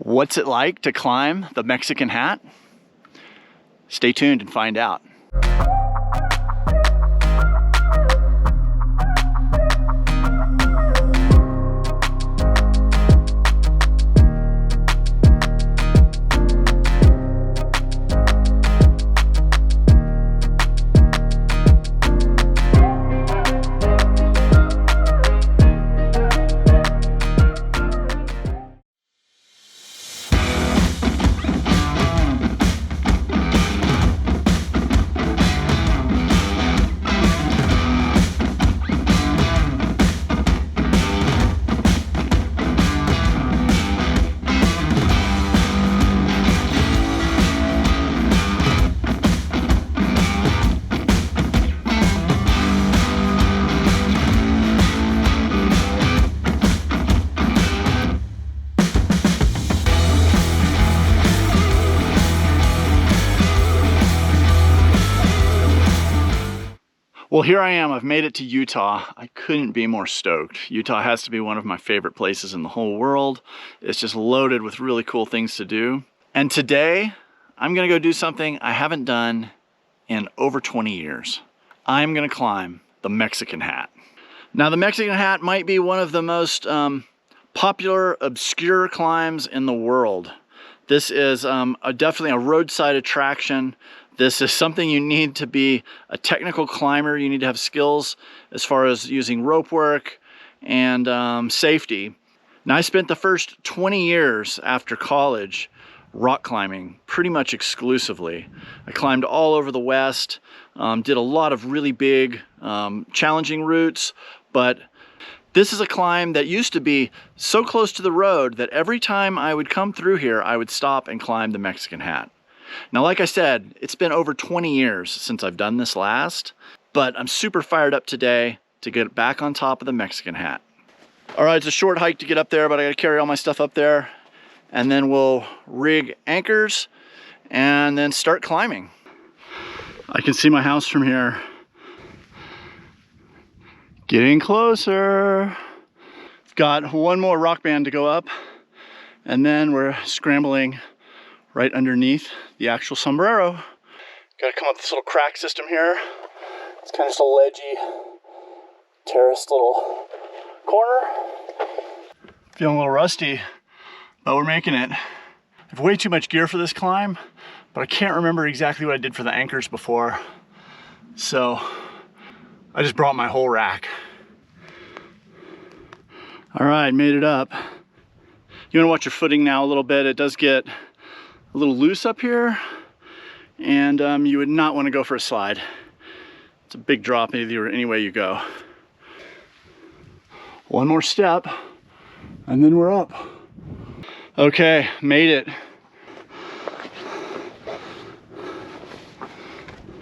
What's it like to climb the Mexican Hat? Stay tuned and find out. Well, here I am. I've made it to Utah. I couldn't be more stoked. Utah has to be one of my favorite places in the whole world. It's just loaded with really cool things to do. And today, I'm gonna go do something I haven't done in over 20 years. I'm gonna climb the Mexican Hat. Now, the Mexican Hat might be one of the most popular, obscure climbs in the world. This is definitely a roadside attraction. This is something you need to be a technical climber. You need to have skills as far as using rope work and safety. Now, I spent the first 20 years after college rock climbing pretty much exclusively. I climbed all over the West, did a lot of really big, challenging routes, but this is a climb that used to be so close to the road that every time I would come through here, I would stop and climb the Mexican Hat. Now, like I said, it's been over 20 years since I've done this last, but I'm super fired up today to get back on top of the Mexican Hat. All right, it's a short hike to get up there, but I gotta carry all my stuff up there, and then we'll rig anchors and then start climbing. I can see my house from here. Getting closer. Got one more rock band to go up, and then we're scrambling right underneath the actual sombrero. Gotta come up this little crack system here. It's kind of just a ledgy, terraced little corner. Feeling a little rusty, but we're making it. I have way too much gear for this climb, but I can't remember exactly what I did for the anchors before. So I just brought my whole rack. All right, made it up. You wanna watch your footing now a little bit. It does get a little loose up here, and you would not want to go for a slide. It's a big drop any way you go. One more step, and then we're up. Okay, made it.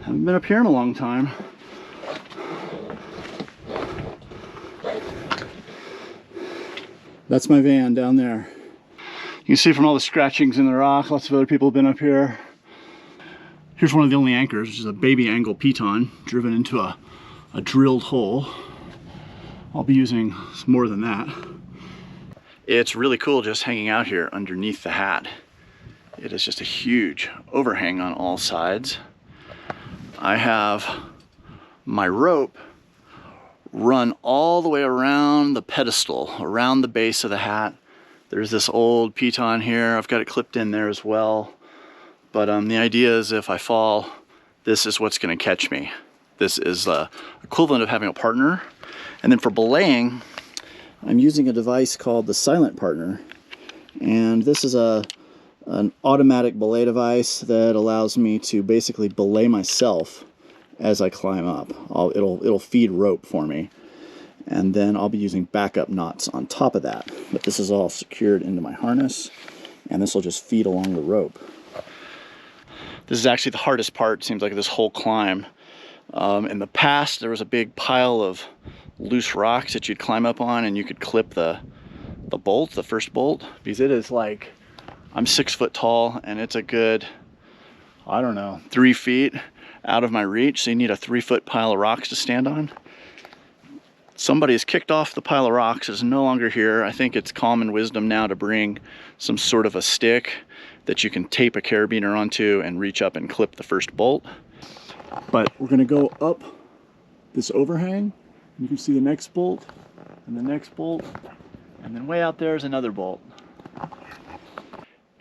Haven't been up here in a long time. That's my van down there. You can see from all the scratchings in the rock, lots of other people have been up here. Here's one of the only anchors, which is a baby angle piton driven into a drilled hole. I'll be using more than that. It's really cool just hanging out here underneath the hat. It is just a huge overhang on all sides. I have my rope run all the way around the pedestal, around the base of the hat. There's this old piton here. I've got it clipped in there as well. But the idea is if I fall, this is what's gonna catch me. This is the equivalent of having a partner. And then for belaying, I'm using a device called the Silent Partner. And this is an automatic belay device that allows me to basically belay myself as I climb up. It'll feed rope for me. And then I'll be using backup knots on top of that. But this is all secured into my harness, and this will just feed along the rope. This is actually the hardest part, seems like, this whole climb. In the past, there was a big pile of loose rocks that you'd climb up on, and you could clip the bolt, the first bolt, because it is like, I'm 6 foot tall, and it's a good, I don't know, 3 feet out of my reach, so you need a 3 foot pile of rocks to stand on. Somebody has kicked off the pile of rocks, is no longer here. I think it's common wisdom now to bring some sort of a stick that you can tape a carabiner onto and reach up and clip the first bolt. But we're gonna go up this overhang. You can see the next bolt and the next bolt, and then way out there is another bolt.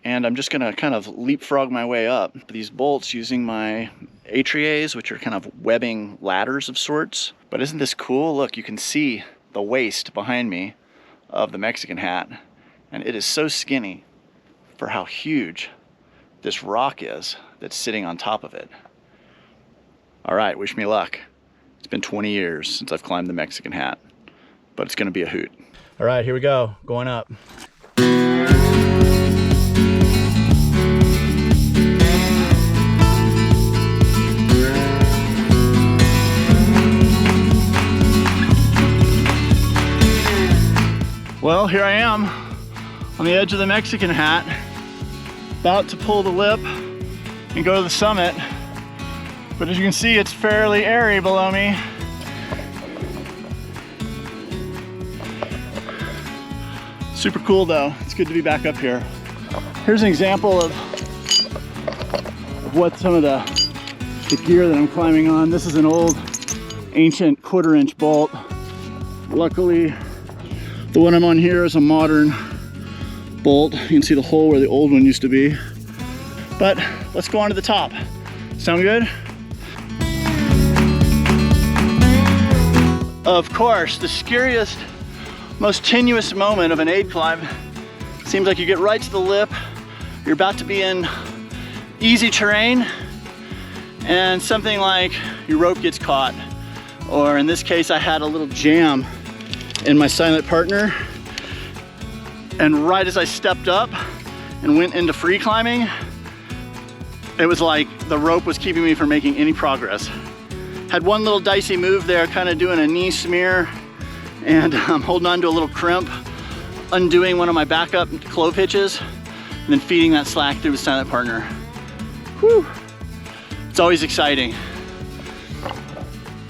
And I'm just gonna kind of leapfrog my way up these bolts using my atriers, which are kind of webbing ladders of sorts. But isn't this cool? Look, you can see the waist behind me of the Mexican hat, and it is so skinny for how huge this rock is that's sitting on top of it. All right, wish me luck. It's been 20 years since I've climbed the Mexican hat, but it's gonna be a hoot. All right, here we go, going up. Well, here I am on the edge of the Mexican hat, about to pull the lip and go to the summit. But as you can see, it's fairly airy below me. Super cool though. It's good to be back up here. Here's an example of what some of the gear that I'm climbing on. This is an old ancient 1/4-inch bolt. Luckily, the one I'm on here is a modern bolt. You can see the hole where the old one used to be. But let's go on to the top. Sound good? Of course, the scariest, most tenuous moment of an aid climb. Seems like you get right to the lip, you're about to be in easy terrain, and something like your rope gets caught. Or in this case, I had a little jam in my silent partner, and right as I stepped up and went into free climbing, it was like the rope was keeping me from making any progress. Had one little dicey move there, kind of doing a knee smear, and I'm holding on to a little crimp, undoing one of my backup clove hitches, and then feeding that slack through the silent partner. Whew. It's always exciting.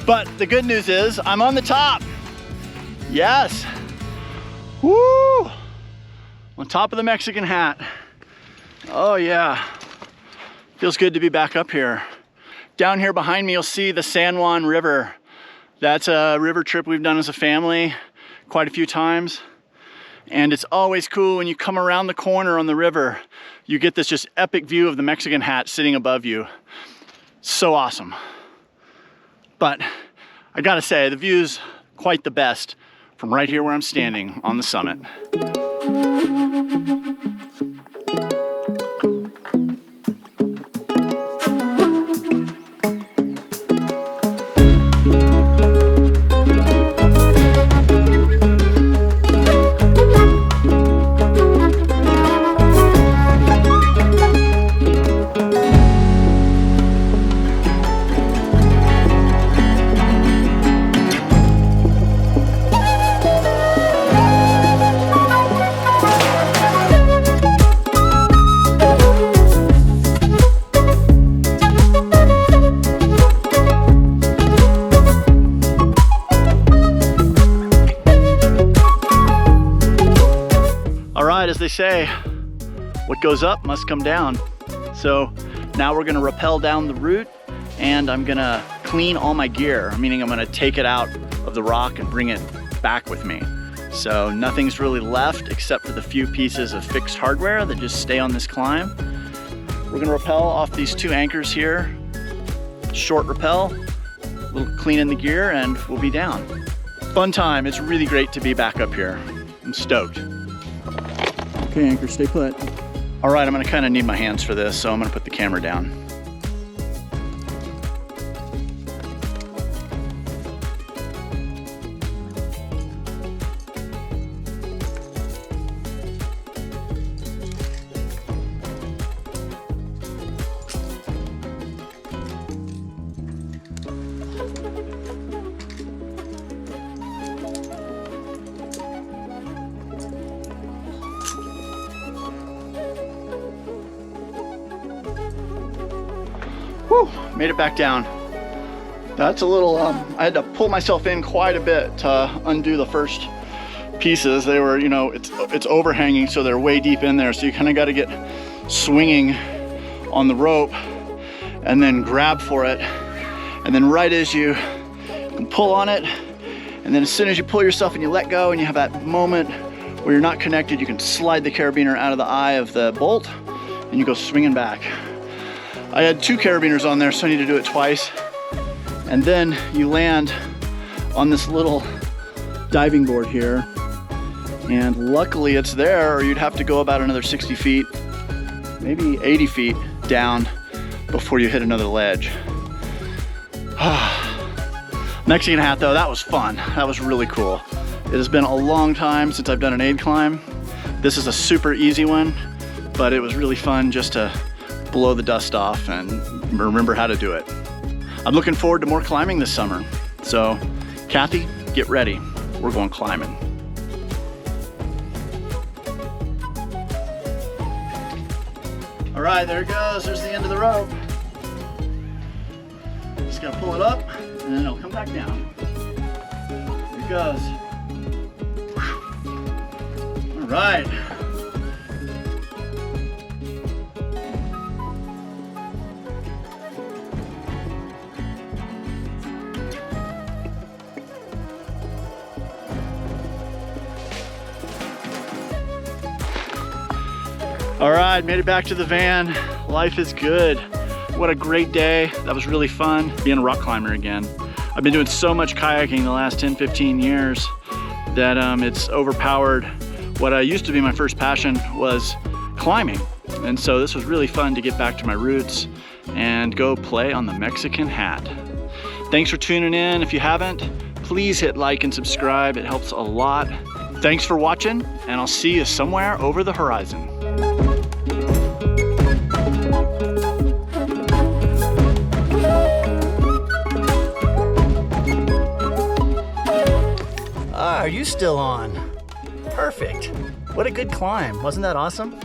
But the good news is I'm on the top. Yes. Woo! On top of the Mexican hat. Oh yeah. Feels good to be back up here. Down here behind me, you'll see the San Juan River. That's a river trip we've done as a family quite a few times. And it's always cool when you come around the corner on the river, you get this just epic view of the Mexican hat sitting above you. So awesome. But I gotta say, the view's quite the best from right here where I'm standing on the summit. As they say, what goes up must come down. So now we're gonna rappel down the route, and I'm gonna clean all my gear, meaning I'm gonna take it out of the rock and bring it back with me. So nothing's really left except for the few pieces of fixed hardware that just stay on this climb. We're gonna rappel off these 2 anchors here. Short rappel, a little clean in the gear, and we'll be down. Fun time. It's really great to be back up here. I'm stoked. Okay, anchor, stay put. All right, I'm gonna kind of need my hands for this, so I'm gonna put the camera down. Whew, made it back down. That's a little, I had to pull myself in quite a bit to undo the first pieces. They were, you know, it's overhanging, so they're way deep in there. So you kind of got to get swinging on the rope and then grab for it. And then right as you can pull on it, and then as soon as you pull yourself and you let go and you have that moment where you're not connected, you can slide the carabiner out of the eye of the bolt and you go swinging back. I had 2 carabiners on there, so I need to do it twice. And then you land on this little diving board here. And luckily it's there, or you'd have to go about another 60 feet, maybe 80 feet down before you hit another ledge. Mexican hat though, that was fun. That was really cool. It has been a long time since I've done an aid climb. This is a super easy one, but it was really fun just to blow the dust off and remember how to do it. I'm looking forward to more climbing this summer. So, Kathy, get ready. We're going climbing. All right, there it goes. There's the end of the rope. Just gotta pull it up and then it'll come back down. There it goes. All right. All right, made it back to the van. Life is good. What a great day. That was really fun being a rock climber again. I've been doing so much kayaking the last 10, 15 years that it's overpowered. What used to be my first passion was climbing. And so this was really fun to get back to my roots and go play on the Mexican hat. Thanks for tuning in. If you haven't, please hit like and subscribe. It helps a lot. Thanks for watching, and I'll see you somewhere over the horizon. Are you still on? Perfect. What a good climb. Wasn't that awesome?